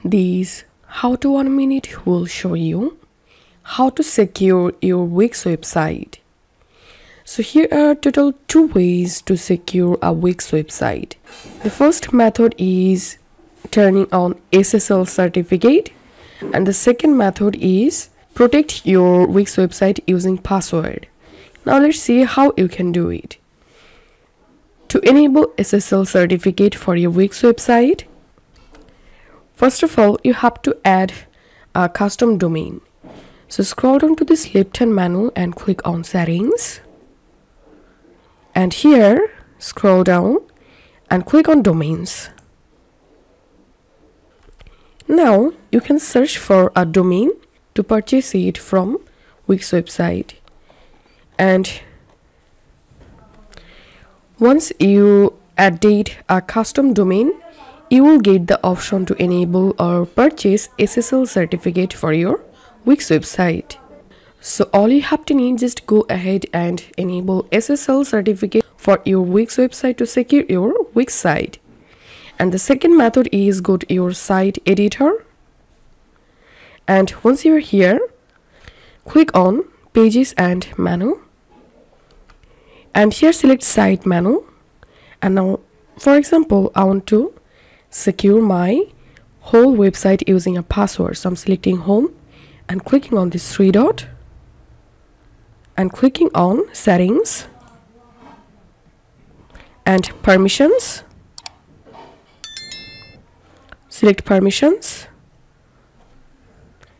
This how to 1 minute will show you how to secure your Wix website. So here are total 2 ways to secure a Wix website. The first method is turning on SSL certificate, and the second method is protect your Wix website using password. Now let's see how you can do it. To enable SSL certificate for your Wix website, first of all, you have to add a custom domain. So scroll down to this left-hand menu and click on Settings. And here, scroll down and click on Domains. Now, you can search for a domain to purchase it from Wix website. And once you added a custom domain, you will get the option to enable or purchase SSL certificate for your Wix website. So all you have to need is just go ahead and enable SSL certificate for your Wix website to secure your Wix site. And the second method is go to your site editor. And once you're here, click on Pages and Menu. And here select Site Menu. And now, for example, I want to secure my whole website using a password. So I'm selecting Home and clicking on this 3 dot and clicking on Settings and Permissions. Select Permissions,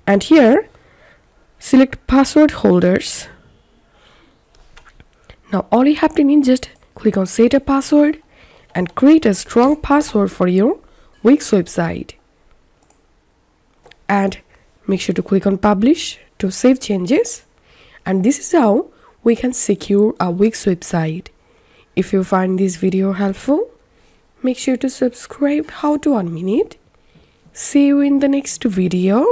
and here select Password Holders. Now all you have to need, just click on Set a Password and create a strong password for your Wix website. And make sure to click on Publish to save changes. And this is how we can secure a Wix website. If you find this video helpful, make sure to subscribe How to 1 Minute. See you in the next video.